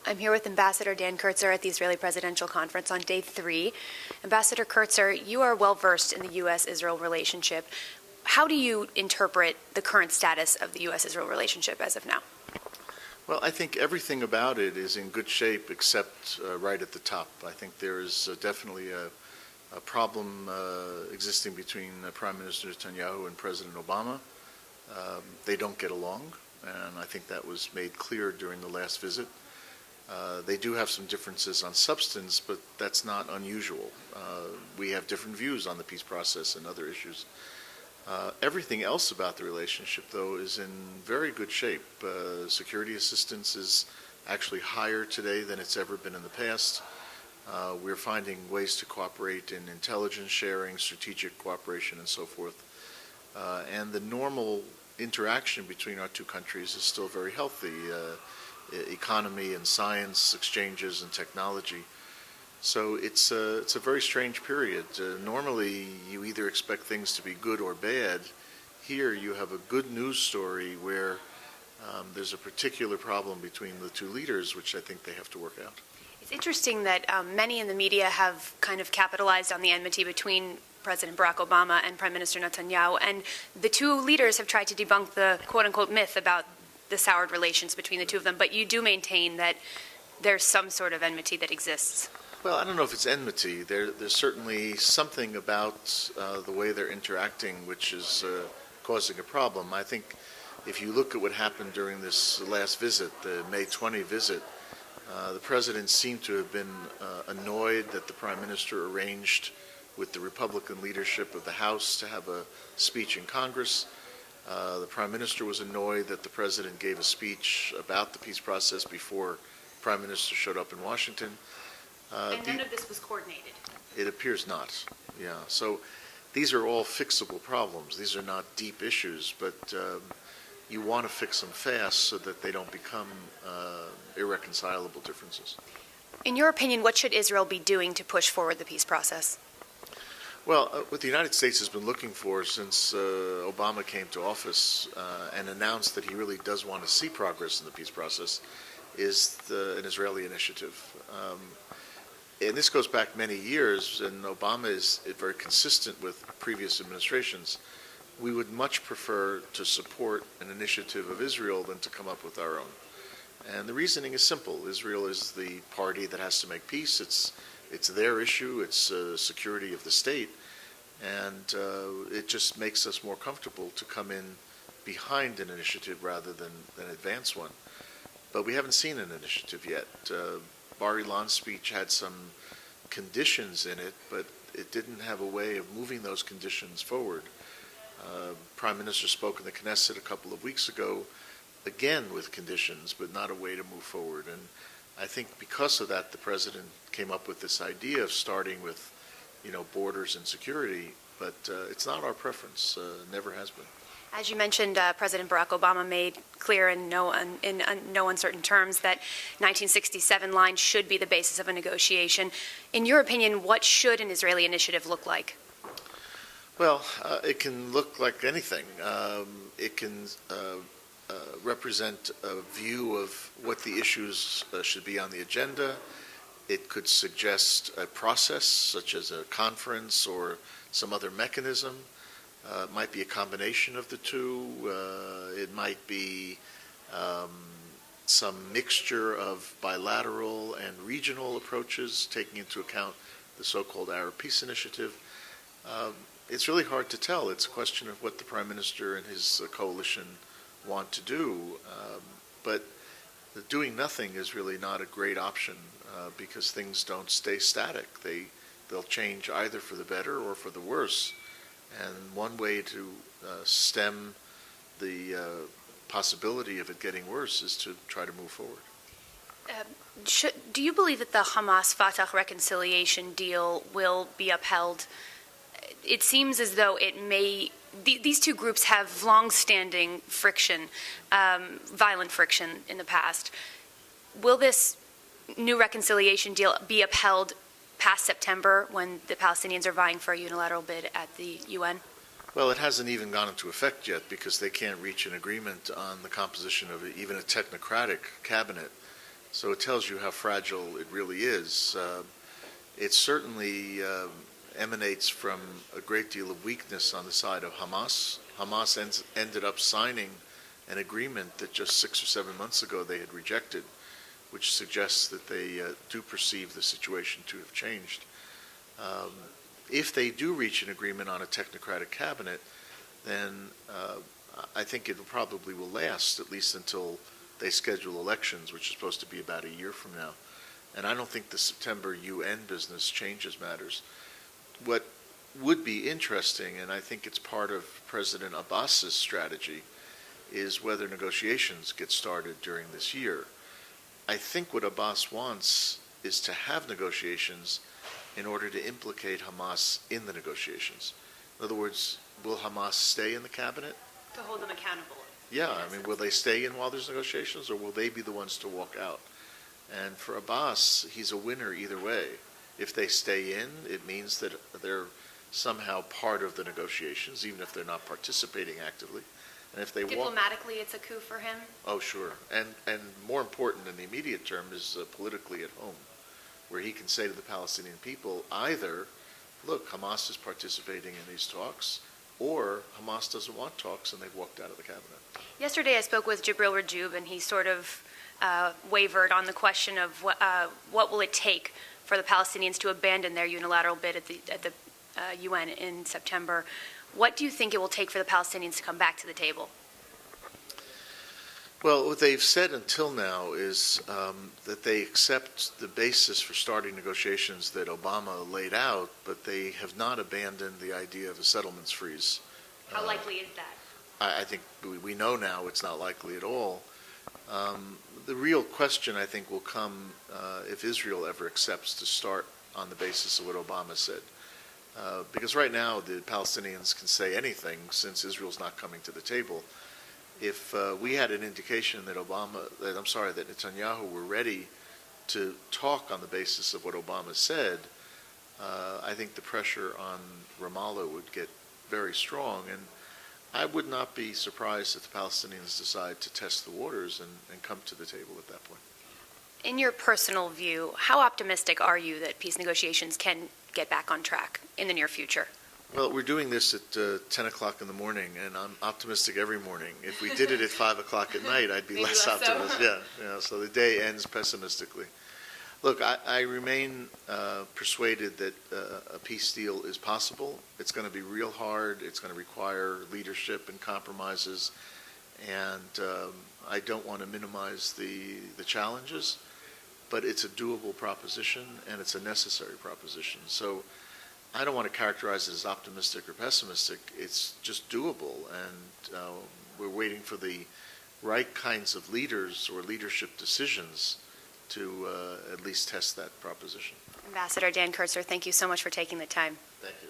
I'm here with Ambassador Dan Kurtzer at the Israeli Presidential Conference on day 3. Ambassador Kurtzer, you are well versed in the U.S.-Israel relationship. How do you interpret the current status of the U.S.-Israel relationship as of now? Well, I think everything about it is in good shape except right at the top. I think there is definitely a problem existing between Prime Minister Netanyahu and President Obama. They don't get along, and I think that was made clear during the last visit. They do have some differences on substance, but that's not unusual. We have different views on the peace process and other issues. Everything else about the relationship, though, is in very good shape. Security assistance is actually higher today than it's ever been in the past. We're finding ways to cooperate in intelligence sharing, strategic cooperation, and so forth. And the normal interaction between our two countries is still very healthy. Economy and science exchanges and technology. So it's a very strange period. Normally, you either expect things to be good or bad. Here, you have a good news story where there's a particular problem between the two leaders, which I think they have to work out. It's interesting that many in the media have kind of capitalized on the enmity between President Barack Obama and Prime Minister Netanyahu, and the two leaders have tried to debunk the quote-unquote myth about the soured relations between the two of them, but you do maintain that there's some sort of enmity that exists. Well, I don't know if it's enmity. There's certainly something about the way they're interacting which is causing a problem. I think if you look at what happened during this last visit, the May 20 visit, the president seemed to have been annoyed that the prime minister arranged with the Republican leadership of the House to have a speech in Congress. The Prime Minister was annoyed that the President gave a speech about the peace process before the Prime Minister showed up in Washington. And none of this was coordinated? It appears not, yeah. So these are all fixable problems. These are not deep issues, but you want to fix them fast so that they don't become irreconcilable differences. In your opinion, what should Israel be doing to push forward the peace process? Well, what the United States has been looking for since Obama came to office and announced that he really does want to see progress in the peace process is an Israeli initiative. And this goes back many years, and Obama is very consistent with previous administrations. We would much prefer to support an initiative of Israel than to come up with our own. And the reasoning is simple. Israel is the party that has to make peace. It's their issue. It's security of the state. And it just makes us more comfortable to come in behind an initiative rather than advance one. But we haven't seen an initiative yet. Bar Ilan's speech had some conditions in it, but it didn't have a way of moving those conditions forward. Prime Minister spoke in the Knesset a couple of weeks ago, again with conditions, but not a way to move forward. And I think because of that, the president came up with this idea of starting with, borders and security, but it's not our preference, never has been. As you mentioned, President Barack Obama made clear in no uncertain terms that 1967 line should be the basis of a negotiation. In your opinion, what should an Israeli initiative look like? Well, it can look like anything. It can represent a view of what the issues should be on the agenda. It could suggest a process, such as a conference or some other mechanism. It might be a combination of the two. It might be some mixture of bilateral and regional approaches, taking into account the so-called Arab Peace Initiative. It's really hard to tell. It's a question of what the Prime Minister and his coalition want to do. But doing nothing is really not a great option because things don't stay static. They'll change either for the better or for the worse. And one way to stem the possibility of it getting worse is to try to move forward. Do you believe that the Hamas-Fatah reconciliation deal will be upheld? It seems as though it may. These two groups have long-standing friction, violent friction in the past. Will this new reconciliation deal be upheld past September when the Palestinians are vying for a unilateral bid at the UN? Well, it hasn't even gone into effect yet because they can't reach an agreement on the composition of even a technocratic cabinet. So it tells you how fragile it really is. It certainly emanates from a great deal of weakness on the side of Hamas. Hamas ended up signing an agreement that just 6 or 7 months ago they had rejected, which suggests that they do perceive the situation to have changed. If they do reach an agreement on a technocratic cabinet, then I think it probably will last at least until they schedule elections, which is supposed to be about a year from now. And I don't think the September UN business changes matters. What would be interesting, and I think it's part of President Abbas's strategy, is whether negotiations get started during this year. I think what Abbas wants is to have negotiations in order to implicate Hamas in the negotiations. In other words, will Hamas stay in the cabinet? To hold them accountable. Yeah, I mean, will they stay in while there's negotiations, or will they be the ones to walk out? And for Abbas, he's a winner either way. If they stay in, it means that they're somehow part of the negotiations, even if they're not participating actively. And if they diplomatically, it's a coup for him? Oh, sure. And more important in the immediate term is politically at home, where he can say to the Palestinian people, either, look, Hamas is participating in these talks, or Hamas doesn't want talks and they've walked out of the cabinet. Yesterday I spoke with Jibril Rajoub, and he sort of wavered on the question of what will it take for the Palestinians to abandon their unilateral bid at the UN in September. What do you think it will take for the Palestinians to come back to the table? Well, what they've said until now is that they accept the basis for starting negotiations that Obama laid out, but they have not abandoned the idea of a settlements freeze. How likely is that? I think we know now it's not likely at all. The real question, I think, will come if Israel ever accepts to start on the basis of what Obama said. Because right now the Palestinians can say anything since Israel's not coming to the table. If we had an indication that that Netanyahu were ready to talk on the basis of what Obama said, I think the pressure on Ramallah would get very strong. And I would not be surprised if the Palestinians decide to test the waters and come to the table at that point. In your personal view, how optimistic are you that peace negotiations can get back on track in the near future? Well, we're doing this at 10 o'clock in the morning, and I'm optimistic every morning. If we did it at 5 o'clock at night, I'd be less optimistic. Yeah, so the day ends pessimistically. Look, I remain persuaded that a peace deal is possible. It's going to be real hard. It's going to require leadership and compromises, and I don't want to minimize the challenges, but it's a doable proposition, and it's a necessary proposition. So I don't want to characterize it as optimistic or pessimistic. It's just doable, and we're waiting for the right kinds of leaders or leadership decisions to at least test that proposition. Ambassador Dan Kurtzer, thank you so much for taking the time. Thank you.